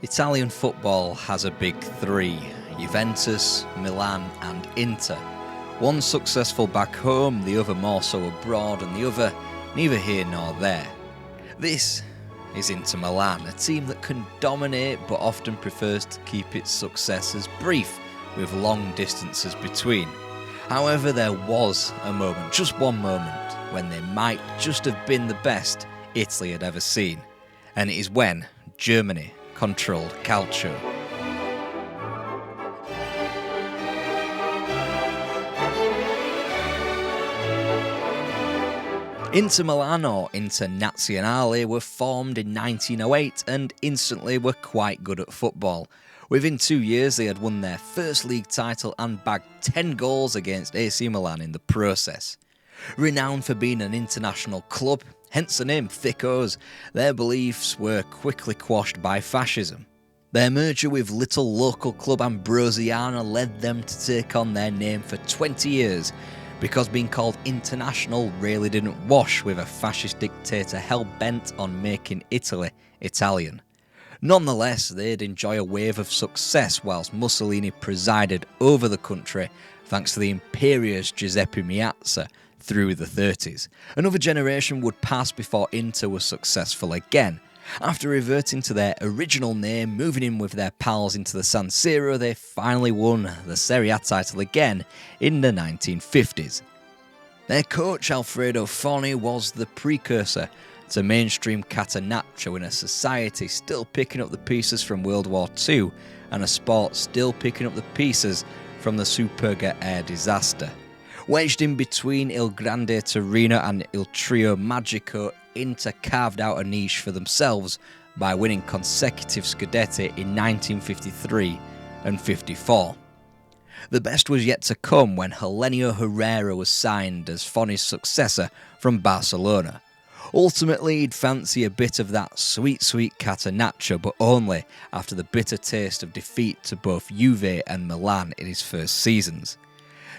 Italian football has a big three: Juventus, Milan and Inter. One successful back home, the other more so abroad, and the other neither here nor there. This is Inter Milan, a team that can dominate but often prefers to keep its successes brief, with long distances between. However, there was a moment, just one moment, when they might just have been the best Italy had ever seen. And it is when Germany controlled Calcio. Inter Milan, or Internazionale, were formed in 1908 and instantly were quite good at football. Within 2 years they had won their first league title and bagged 10 goals against AC Milan in the process. Renowned for being an international club, hence the name Thickos, their beliefs were quickly quashed by fascism. Their merger with little local club Ambrosiana led them to take on their name for 20 years, because being called international really didn't wash with a fascist dictator hell-bent on making Italy Italian. Nonetheless, they'd enjoy a wave of success whilst Mussolini presided over the country thanks to the imperious Giuseppe Meazza through the 30s. Another generation would pass before Inter was successful again. After reverting to their original name, moving in with their pals into the San Siro, they finally won the Serie A title again in the 1950s. Their coach Alfredo Forni was the precursor to mainstream Catenaccio in a society still picking up the pieces from World War II and a sport still picking up the pieces from the Superga air disaster. Wedged in between Il Grande Torino and Il Trio Magico, Inter carved out a niche for themselves by winning consecutive Scudetti in 1953 and 54. The best was yet to come when Helenio Herrera was signed as Forni's successor from Barcelona. Ultimately, he'd fancy a bit of that sweet Catenaccio, but only after the bitter taste of defeat to both Juve and Milan in his first seasons.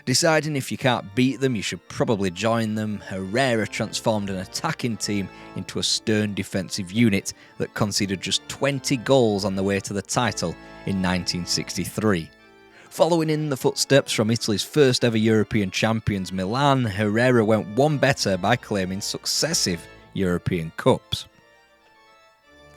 Deciding if you can't beat them, you should probably join them, Herrera transformed an attacking team into a stern defensive unit that conceded just 20 goals on the way to the title in 1963. Following in the footsteps from Italy's first ever European champions Milan, Herrera went one better by claiming successive European Cups.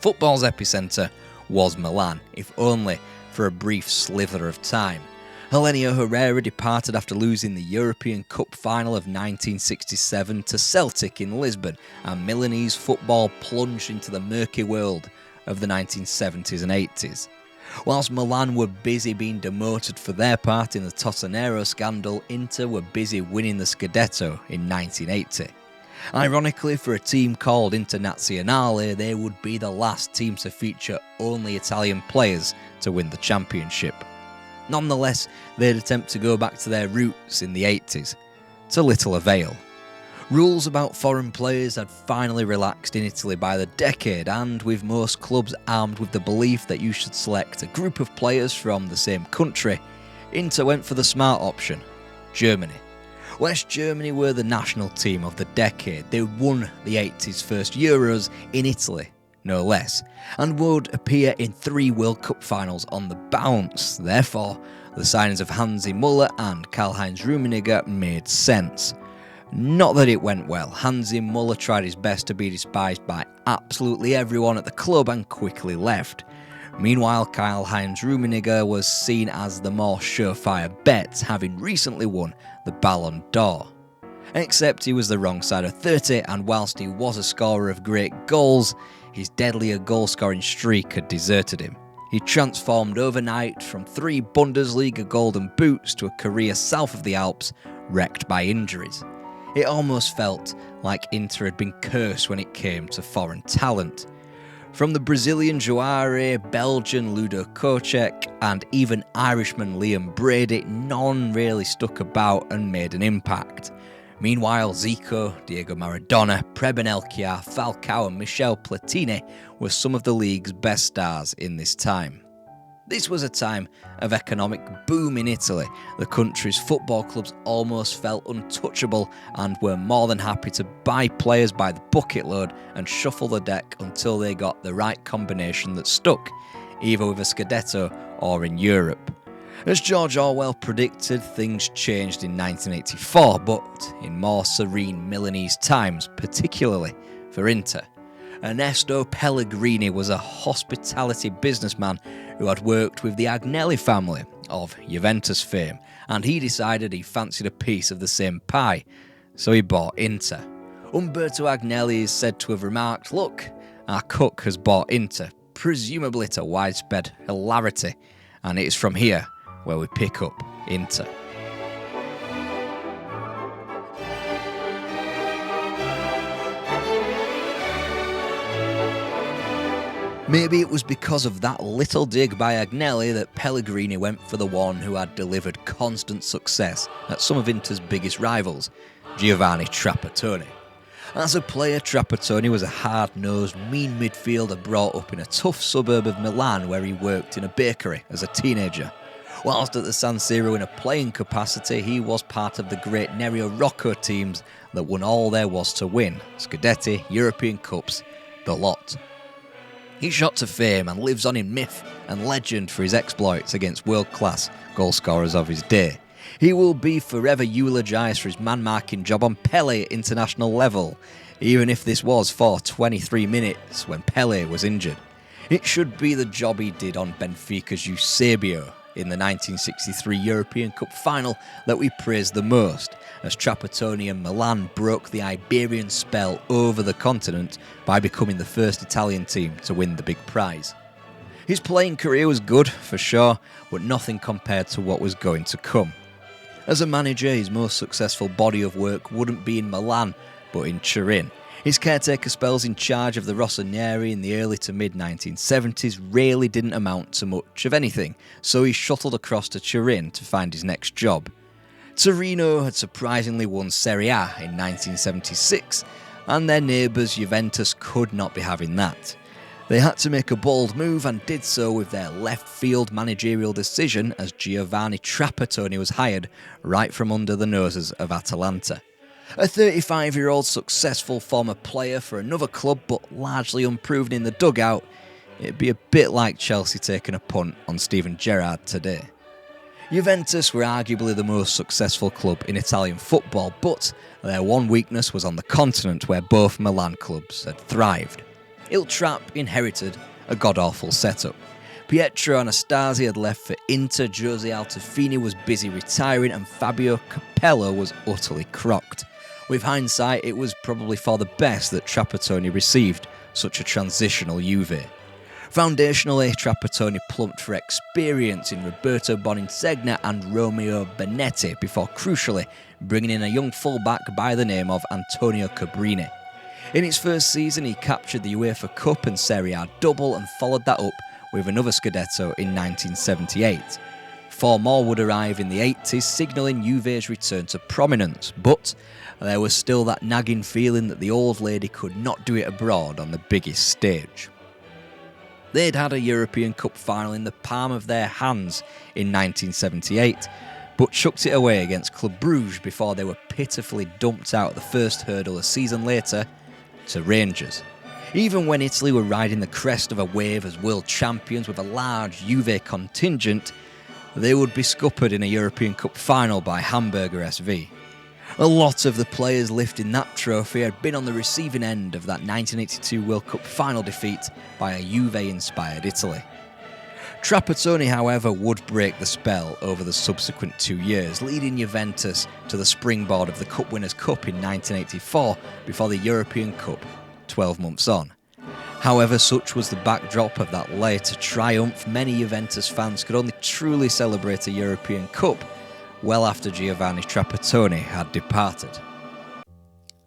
Football's epicentre was Milan, if only for a brief slither of time. Helenio Herrera departed after losing the European Cup final of 1967 to Celtic in Lisbon, and Milanese football plunged into the murky world of the 1970s and 80s. Whilst Milan were busy being demoted for their part in the Totonero scandal, Inter were busy winning the Scudetto in 1980. Ironically, for a team called Internazionale, they would be the last team to feature only Italian players to win the championship. Nonetheless, they'd attempt to go back to their roots in the 80s, to little avail. Rules about foreign players had finally relaxed in Italy by the decade, and with most clubs armed with the belief that you should select a group of players from the same country, Inter went for the smart option: Germany. West Germany were the national team of the decade. They won the 80s first Euros in Italy, no less, and would appear in 3 World Cup finals on the bounce. Therefore, the signings of Hansi Müller and Karl-Heinz Rummenigge made sense. Not that it went well. Hansi Müller tried his best to be despised by absolutely everyone at the club and quickly left. Meanwhile, Karl-Heinz Rummenigge was seen as the more surefire bet, having recently won the Ballon d'Or. Except he was the wrong side of 30, and whilst he was a scorer of great goals, his deadlier goal-scoring streak had deserted him. He transformed overnight from 3 Bundesliga golden boots to a career south of the Alps, wrecked by injuries. It almost felt like Inter had been cursed when it came to foreign talent. From the Brazilian Juare, Belgian Ludo Kocek, and even Irishman Liam Brady, none really stuck about and made an impact. Meanwhile, Zico, Diego Maradona, Preben Elkjær, Falcao and Michel Platini were some of the league's best stars in this time. This was a time of economic boom in Italy. The country's football clubs almost felt untouchable and were more than happy to buy players by the bucket load and shuffle the deck until they got the right combination that stuck. either with a Scudetto or in Europe. As George Orwell predicted, things changed in 1984, but in more serene Milanese times, particularly for Inter. Ernesto Pellegrini was a hospitality businessman who had worked with the Agnelli family of Juventus fame, and he decided he fancied a piece of the same pie, so he bought Inter. Umberto Agnelli is said to have remarked, "Look, our cook has bought Inter, presumably to widespread hilarity, and it is from here where we pick up Inter." Maybe it was because of that little dig by Agnelli that Pellegrini went for the one who had delivered constant success at some of Inter's biggest rivals, Giovanni Trapattoni. As a player, Trapattoni was a hard-nosed, mean midfielder brought up in a tough suburb of Milan where he worked in a bakery as a teenager. Whilst at the San Siro in a playing capacity, he was part of the great Nerio Rocco teams that won all there was to win: Scudetti, European Cups, the lot. He shot to fame and lives on in myth and legend for his exploits against world-class goalscorers of his day. He will be forever eulogised for his man-marking job on Pele at international level, even if this was for 23 minutes when Pele was injured. It should be the job he did on Benfica's Eusebio in the 1963 European Cup final that we praise the most, as Trapattoni and Milan broke the Iberian spell over the continent by becoming the first Italian team to win the big prize. His playing career was good, for sure, but nothing compared to what was going to come. As a manager, his most successful body of work wouldn't be in Milan, but in Turin. His caretaker spells in charge of the Rossoneri in the early to mid-1970s really didn't amount to much of anything, so he shuttled across to Turin to find his next job. Torino had surprisingly won Serie A in 1976, and their neighbours Juventus could not be having that. They had to make a bold move and did so with their left-field managerial decision as Giovanni Trapattoni was hired right from under the noses of Atalanta. A 35-year-old successful former player for another club but largely unproven in the dugout, it'd be a bit like Chelsea taking a punt on Steven Gerrard today. Juventus were arguably the most successful club in Italian football, but their one weakness was on the continent where both Milan clubs had thrived. Il Trap inherited a god-awful setup. Pietro Anastasi had left for Inter, Jose Altafini was busy retiring, and Fabio Capello was utterly crocked. With hindsight, it was probably for the best that Trapattoni received such a transitional Juve. Foundationally, Trapattoni plumped for experience in Roberto Boninsegna and Romeo Benetti before crucially bringing in a young fullback by the name of Antonio Cabrini. In his first season, he captured the UEFA Cup and Serie A double and followed that up with another Scudetto in 1978. 4 more would arrive in the 80s, signalling Juve's return to prominence, but there was still that nagging feeling that the old lady could not do it abroad on the biggest stage. They'd had a European Cup final in the palm of their hands in 1978, but chucked it away against Club Brugge before they were pitifully dumped out at the first hurdle a season later to Rangers. Even when Italy were riding the crest of a wave as world champions with a large Juve contingent, they would be scuppered in a European Cup final by Hamburger SV. A lot of the players lifting that trophy had been on the receiving end of that 1982 World Cup final defeat by a Juve-inspired Italy. Trapattoni, however, would break the spell over the subsequent 2 years, leading Juventus to the springboard of the Cup Winners' Cup in 1984 before the European Cup 12 months on. However, such was the backdrop of that later triumph, many Juventus fans could only truly celebrate a European Cup well after Giovanni Trapattoni had departed.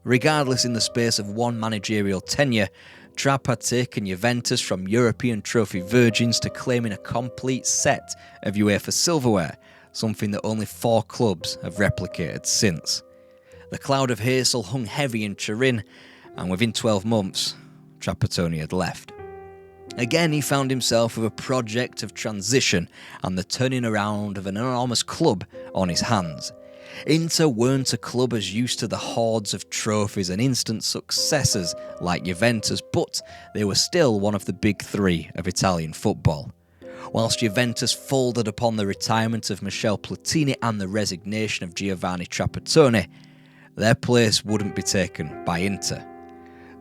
Regardless, in the space of one managerial tenure, Trapp had taken Juventus from European trophy virgins to claiming a complete set of UEFA silverware, something that only 4 clubs have replicated since. The cloud of hazel hung heavy in Turin, and within 12 months, Trapattoni had left. Again, he found himself with a project of transition and the turning around of an enormous club on his hands. Inter weren't a club as used to the hordes of trophies and instant successes like Juventus, but they were still one of the big 3 of Italian football. Whilst Juventus folded upon the retirement of Michel Platini and the resignation of Giovanni Trapattoni, their place wouldn't be taken by Inter.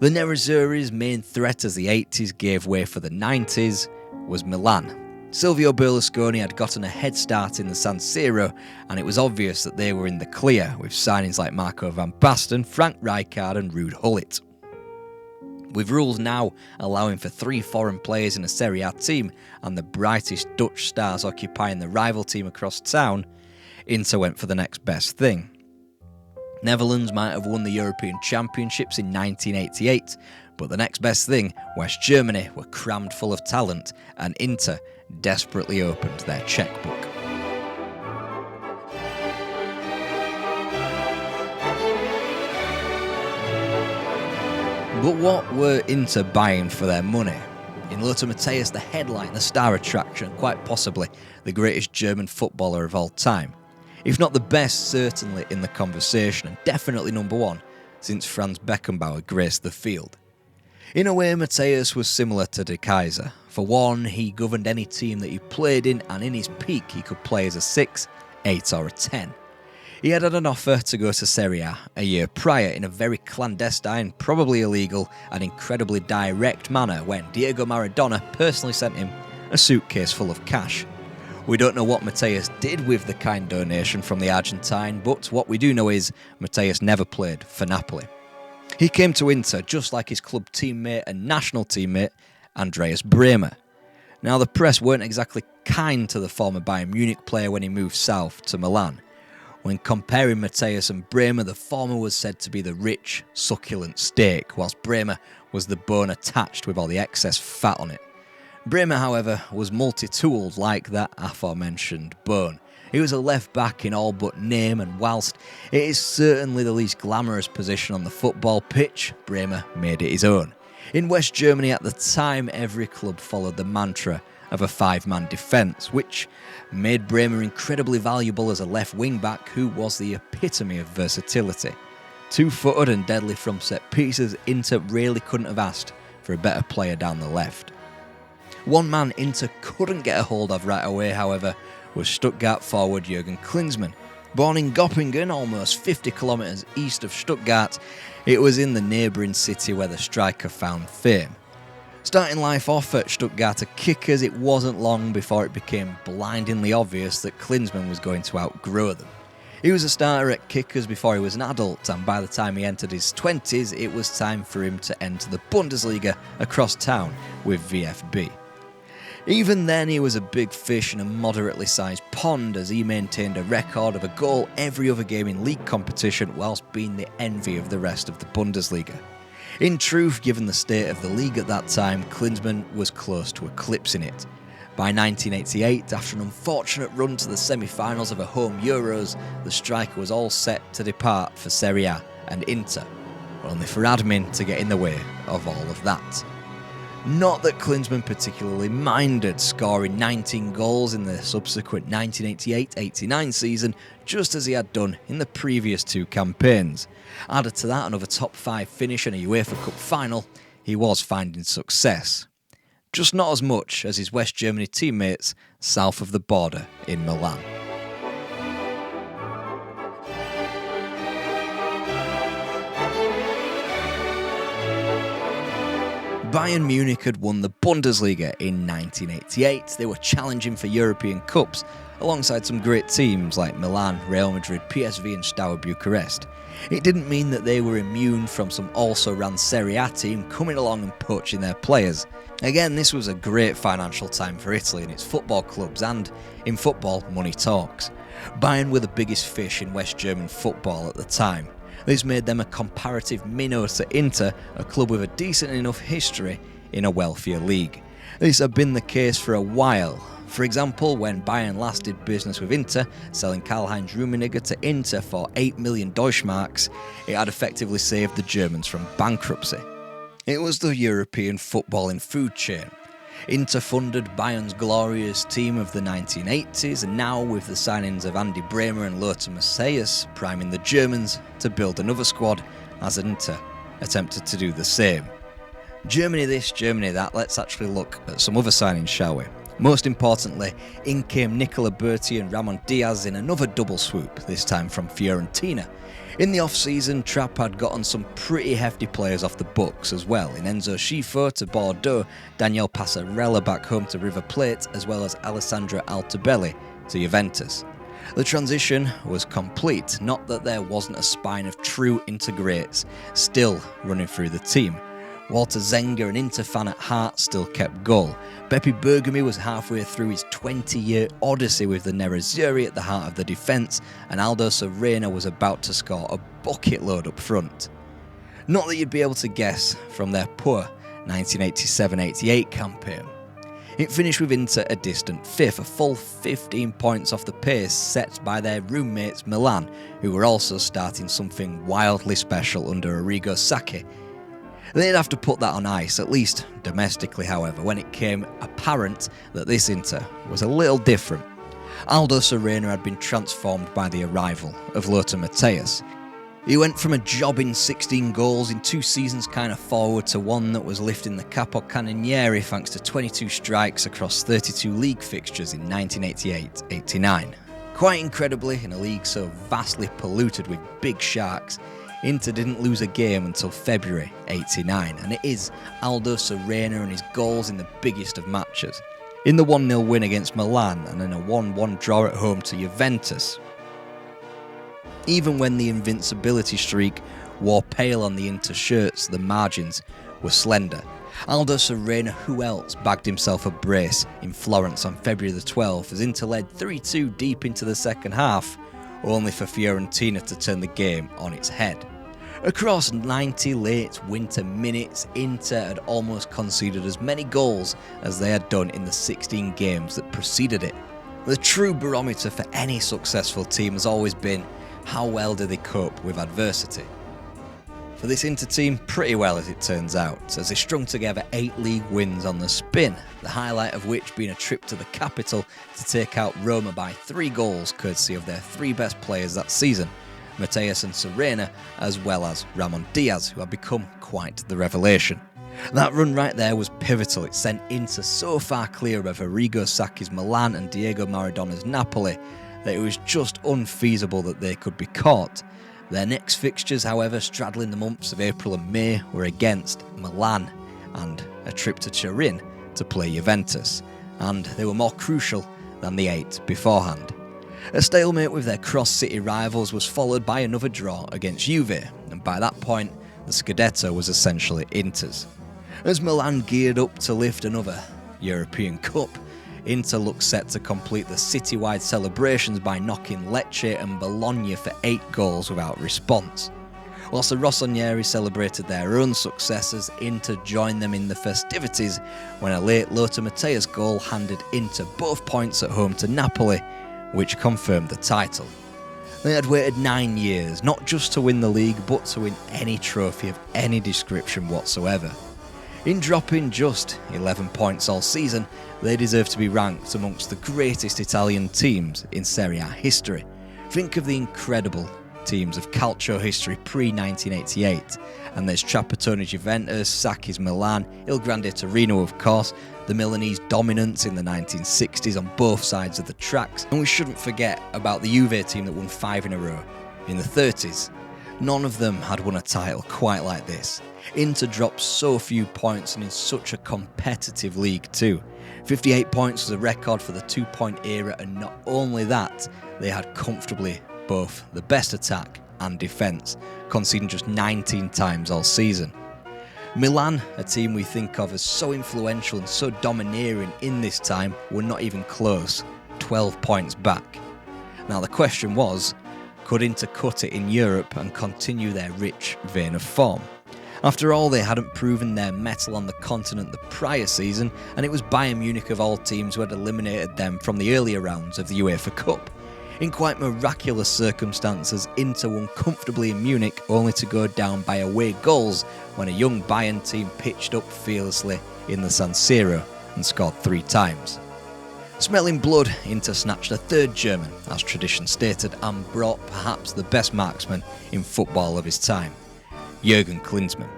The Nerazzurri's main threat as the 80s gave way for the 90s was Milan. Silvio Berlusconi had gotten a head start in the San Siro, and it was obvious that they were in the clear, with signings like Marco van Basten, Frank Rijkaard and Ruud Gullit. With rules now allowing for 3 foreign players in a Serie A team and the brightest Dutch stars occupying the rival team across town, Inter went for the next best thing. Netherlands might have won the European Championships in 1988, but the next best thing, West Germany, were crammed full of talent, and Inter desperately opened their chequebook. But what were Inter buying for their money? In Lothar Matthäus, the headline, the star attraction, quite possibly the greatest German footballer of all time. If not the best, certainly in the conversation, and definitely number one since Franz Beckenbauer graced the field. In a way, Matthäus was similar to De Keyser. For one, he governed any team that he played in, and in his peak he could play as a 6, 8 or a 10. He had an offer to go to Serie A year prior in a very clandestine, probably illegal and incredibly direct manner when Diego Maradona personally sent him a suitcase full of cash. We don't know what Matthäus did with the kind donation from the Argentine, but what we do know is Matthäus never played for Napoli. He came to Inter just like his club teammate and national teammate Andreas Bremer. Now, the press weren't exactly kind to the former Bayern Munich player when he moved south to Milan. When comparing Matthäus and Bremer, the former was said to be the rich, succulent steak, whilst Bremer was the bone attached with all the excess fat on it. Bremer, however, was multi-tooled like that aforementioned bone. He was a left-back in all but name, and whilst it is certainly the least glamorous position on the football pitch, Bremer made it his own. In West Germany at the time, every club followed the mantra of a 5-man defence, which made Bremer incredibly valuable as a left wing-back who was the epitome of versatility. 2-footed and deadly from set pieces, Inter really couldn't have asked for a better player down the left. One man Inter couldn't get a hold of right away, however, was Stuttgart forward Jürgen Klinsmann. Born in Göppingen, almost 50 kilometres east of Stuttgart, it was in the neighbouring city where the striker found fame. Starting life off at Stuttgarter Kickers, it wasn't long before it became blindingly obvious that Klinsmann was going to outgrow them. He was a starter at Kickers before he was an adult, and by the time he entered his 20s, it was time for him to enter the Bundesliga across town with VfB. Even then, he was a big fish in a moderately sized pond, as he maintained a record of a goal every other game in league competition whilst being the envy of the rest of the Bundesliga. In truth, given the state of the league at that time, Klinsmann was close to eclipsing it. By 1988, after an unfortunate run to the semi-finals of a home Euros, the striker was all set to depart for Serie A and Inter, only for admin to get in the way of all of that. Not that Klinsmann particularly minded scoring 19 goals in the subsequent 1988-89 season, just as he had done in the previous 2 campaigns. Added to that another top 5 finish and a UEFA Cup final, he was finding success. Just not as much as his West Germany teammates south of the border in Milan. Bayern Munich had won the Bundesliga in 1988. They were challenging for European Cups alongside some great teams like Milan, Real Madrid, PSV and Steaua Bucharest. It didn't mean that they were immune from some also-ran Serie A team coming along and poaching their players. Again, this was a great financial time for Italy and its football clubs, and in football, money talks. Bayern were the biggest fish in West German football at the time. This made them a comparative minnow to Inter, a club with a decent enough history in a wealthier league. This had been the case for a while. For example, when Bayern last did business with Inter, selling Karl-Heinz Rummenigge to Inter for 8 million Deutschmarks, it had effectively saved the Germans from bankruptcy. It was the European footballing food chain. Inter funded Bayern's glorious team of the 1980s, and now with the signings of Andy Bremer and Lothar Matthäus priming the Germans to build another squad, as Inter attempted to do the same. Germany this, Germany that, let's actually look at some other signings, shall we? Most importantly, in came Nicola Berti and Ramon Diaz in another double swoop, this time from Fiorentina. In the off-season, Trapp had gotten some pretty hefty players off the books as well, in Enzo Scifo to Bordeaux, Daniel Passarella back home to River Plate, as well as Alessandro Altobelli to Juventus. The transition was complete, not that there wasn't a spine of true integrates still running through the team. Walter Zenga, an Inter fan at heart, still kept goal. Beppe Bergomi was halfway through his 20-year odyssey with the Nerazzurri at the heart of the defence, and Aldo Serena was about to score a bucket load up front. Not that you'd be able to guess from their poor 1987-88 campaign. It finished with Inter a distant fifth, a full 15 points off the pace set by their roommates Milan, who were also starting something wildly special under Arrigo Sacchi. They'd have to put that on ice, at least domestically however, when it became apparent that this Inter was a little different. Aldo Serena had been transformed by the arrival of Lothar Matthäus. He went from a jobbing 16 goals in 2 seasons kind of forward to one that was lifting the Capo Cannonieri thanks to 22 strikes across 32 league fixtures in 1988-89. Quite incredibly, in a league so vastly polluted with big sharks, Inter didn't lose a game until February '89, and it is Aldo Serena and his goals in the biggest of matches. In the 1-0 win against Milan and in a 1-1 draw at home to Juventus. Even when the invincibility streak wore pale on the Inter shirts, the margins were slender. Aldo Serena, who else, bagged himself a brace in Florence on February the 12th as Inter led 3-2 deep into the second half, only for Fiorentina to turn the game on its head. Across 90 late winter minutes, Inter had almost conceded as many goals as they had done in the 16 games that preceded it. The true barometer for any successful team has always been how well do they cope with adversity. For this Inter team, pretty well as it turns out, as they strung together 8 league wins on the spin, the highlight of which being a trip to the capital to take out Roma by 3 goals courtesy of their 3 best players that season, Matthäus and Serena, as well as Ramon Diaz, who had become quite the revelation. That run right there was pivotal. It sent Inter so far clear of Arrigo Sacchi's Milan and Diego Maradona's Napoli that it was just unfeasible that they could be caught. Their next fixtures, however, straddling the months of April and May, were against Milan and a trip to Turin to play Juventus, and they were more crucial than the 8 beforehand. A stalemate with their cross-city rivals was followed by another draw against Juve, and by that point, the Scudetto was essentially Inter's. As Milan geared up to lift another European Cup, Inter looked set to complete the citywide celebrations by knocking Lecce and Bologna for 8 goals without response. Whilst the Rossoneri celebrated their own successes, Inter joined them in the festivities when a late Lothar Matthäus goal handed Inter both points at home to Napoli, which confirmed the title. They had waited 9 years, not just to win the league, but to win any trophy of any description whatsoever. In dropping just 11 points all season, they deserve to be ranked amongst the greatest Italian teams in Serie A history. Think of the incredible teams of Calcio history pre-1988, and there's Trapattoni's Juventus, Sacchi's Milan, Il Grande Torino of course, the Milanese dominance in the 1960s on both sides of the tracks, and we shouldn't forget about the Juve team that won 5 in a row in the 30s. None of them had won a title quite like this. Inter dropped so few points and in such a competitive league too. 58 points was a record for the 2-point era, and not only that, they had comfortably both the best attack and defence, conceding just 19 times all season. Milan, a team we think of as so influential and so domineering in this time, were not even close, 12 points back. Now the question was, could Inter cut it in Europe and continue their rich vein of form? After all, they hadn't proven their mettle on the continent the prior season, and it was Bayern Munich of all teams who had eliminated them from the earlier rounds of the UEFA Cup. In quite miraculous circumstances, Inter won comfortably in Munich, only to go down by away goals when a young Bayern team pitched up fearlessly in the San Siro and scored 3 times. Smelling blood, Inter snatched a 3rd German, as tradition stated, and brought perhaps the best marksman in football of his time, Jürgen Klinsmann.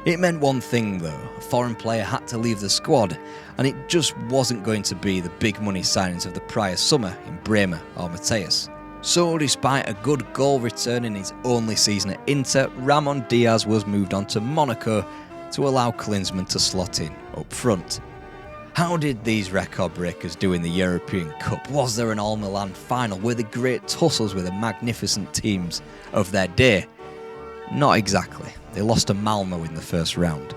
It meant one thing though, a foreign player had to leave the squad, and it just wasn't going to be the big money signings of the prior summer in Bremer or Mateus. So despite a good goal return in his only season at Inter, Ramon Diaz was moved on to Monaco to allow Klinsmann to slot in up front. How did these record breakers do in the European Cup? Was there an all-Milan final? Were they great tussles with the magnificent teams of their day? Not exactly. They lost to Malmo in the first round.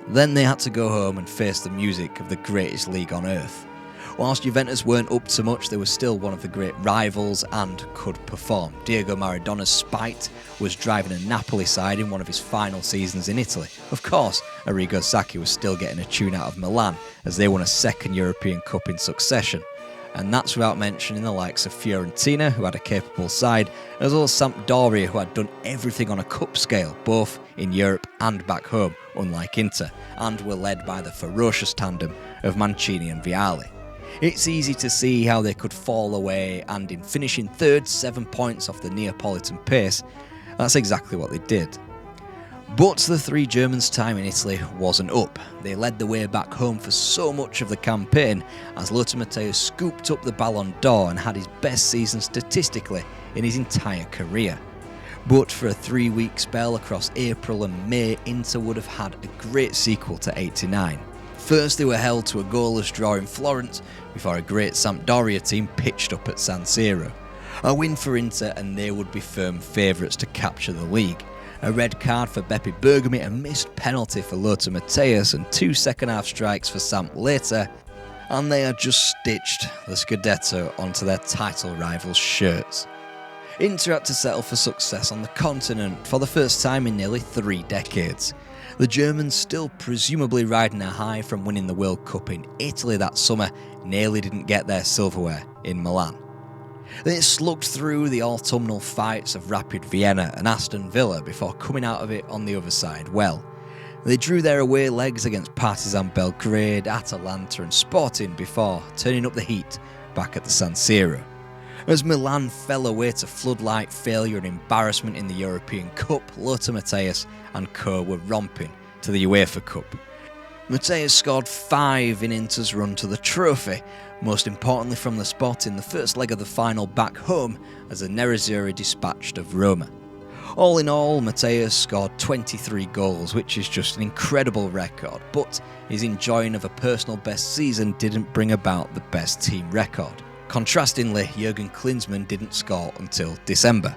Then they had to go home and face the music of the greatest league on earth. Whilst Juventus weren't up to much, they were still one of the great rivals and could perform. Diego Maradona's spite was driving a Napoli side in one of his final seasons in Italy. Of course, Arrigo Sacchi was still getting a tune out of Milan as they won a second European Cup in succession. And that's without mentioning the likes of Fiorentina, who had a capable side, as well as Sampdoria, who had done everything on a cup scale, both in Europe and back home, unlike Inter, and were led by the ferocious tandem of Mancini and Vialli. It's easy to see how they could fall away, and in finishing third, 7 points off the Neapolitan pace, that's exactly what they did. But the three Germans' time in Italy wasn't up. They led the way back home for so much of the campaign as Lothar Matthäus scooped up the Ballon d'Or and had his best season statistically in his entire career. But for a 3-week spell across April and May, Inter would have had a great sequel to '89. First, they were held to a goalless draw in Florence before a great Sampdoria team pitched up at San Siro. A win for Inter and they would be firm favourites to capture the league. A red card for Beppe Bergomi, a missed penalty for Lothar Matthäus and 2 second-half strikes for Samp later, and they had just stitched the Scudetto onto their title rivals' shirts. Inter had to settle for success on the continent for the first time in nearly 3 decades. The Germans, still presumably riding a high from winning the World Cup in Italy that summer, nearly didn't get their silverware in Milan. They slugged through the autumnal fights of Rapid Vienna and Aston Villa before coming out of it on the other side well. They drew their away legs against Partizan Belgrade, Atalanta and Sporting before turning up the heat back at the San Siro. As Milan fell away to floodlight failure and embarrassment in the European Cup, Lothar Matthäus and co were romping to the UEFA Cup. Matthäus scored 5 in Inter's run to the trophy, most importantly from the spot in the first leg of the final back home as the Nerazzurri dispatched of Roma. All in all, Matthäus scored 23 goals, which is just an incredible record, but his enjoying of a personal best season didn't bring about the best team record. Contrastingly, Jurgen Klinsmann didn't score until December.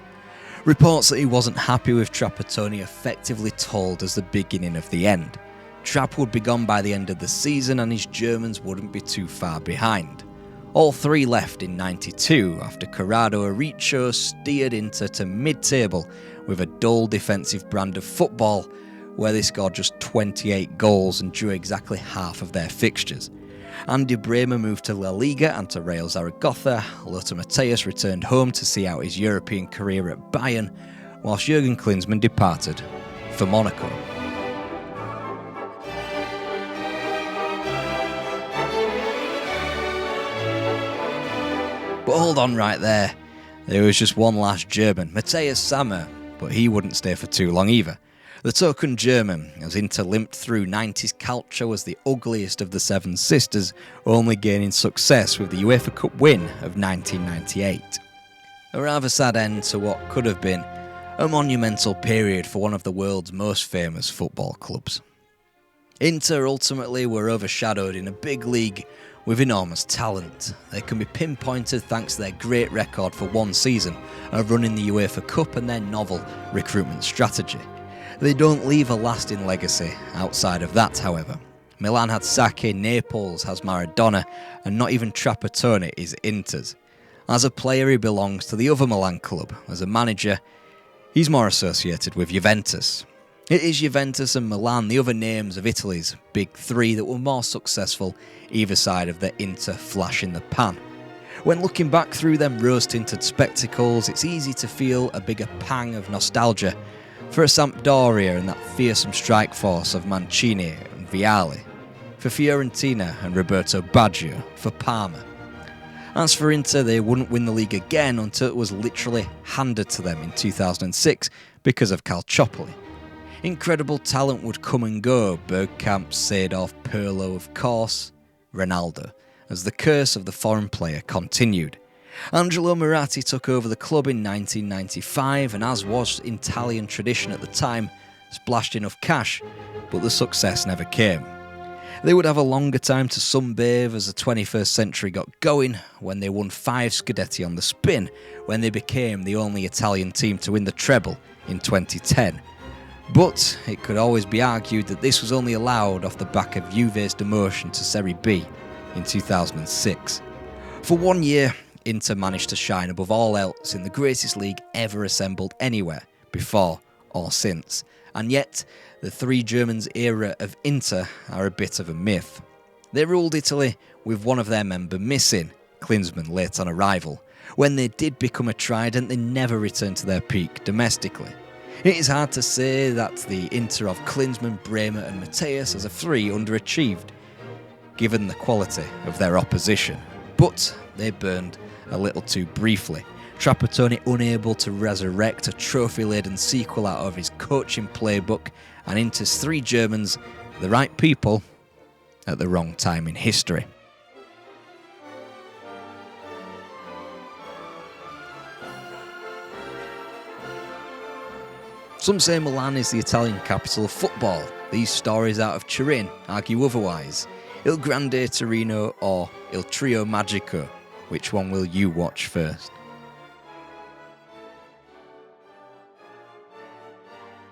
Reports that he wasn't happy with Trapattoni effectively told us the beginning of the end. Trapp would be gone by the end of the season and his Germans wouldn't be too far behind. All 3 left in '92 after Corrado Aricho steered Inter to mid-table with a dull defensive brand of football where they scored just 28 goals and drew exactly half of their fixtures. Andy Bremer moved to La Liga and to Real Zaragoza. Lothar Matthäus returned home to see out his European career at Bayern, whilst Jurgen Klinsmann departed for Monaco. But hold on right there. There was just one last German, Matthias Sammer, but he wouldn't stay for too long either. The token German, as Inter limped through 90s Calcio as the ugliest of the Seven Sisters, only gaining success with the UEFA Cup win of 1998. A rather sad end to what could have been a monumental period for one of the world's most famous football clubs. Inter ultimately were overshadowed in a big league with enormous talent. They can be pinpointed thanks to their great record for one season of running the UEFA Cup and their novel recruitment strategy. They don't leave a lasting legacy outside of that, however. Milan had Sacchi, Naples has Maradona, and not even Trapattoni is Inter's. As a player, he belongs to the other Milan club. As a manager, he's more associated with Juventus. It is Juventus and Milan, the other names of Italy's big 3, that were more successful either side of the Inter flash in the pan. When looking back through them rose-tinted spectacles, it's easy to feel a bigger pang of nostalgia for a Sampdoria and that fearsome strike force of Mancini and Vialli, for Fiorentina and Roberto Baggio, for Parma. As for Inter, they wouldn't win the league again until it was literally handed to them in 2006 because of Calciopoli. Incredible talent would come and go, Bergkamp, Seedorf, Pirlo of course, Ronaldo, as the curse of the foreign player continued. Angelo Moratti took over the club in 1995 and, as was Italian tradition at the time, splashed enough cash, but the success never came. They would have a longer time to sunbathe as the 21st century got going when they won 5 Scudetti on the spin, when they became the only Italian team to win the treble in 2010. But it could always be argued that this was only allowed off the back of Juve's demotion to Serie B in 2006. For 1 year, Inter managed to shine above all else in the greatest league ever assembled anywhere, before or since. And yet, the three Germans' era of Inter are a bit of a myth. They ruled Italy with one of their members missing, Klinsmann late on arrival. When they did become a trident, they never returned to their peak domestically. It is hard to say that the Inter of Klinsmann, Bremer and Matthias as a three underachieved, given the quality of their opposition. But they burned a little too briefly. Trapattoni unable to resurrect a trophy-laden sequel out of his coaching playbook, and Inter's three Germans, the right people, at the wrong time in history. Some say Milan is the Italian capital of football. These stories out of Turin argue otherwise. Il Grande Torino or Il Trio Magico. Which one will you watch first?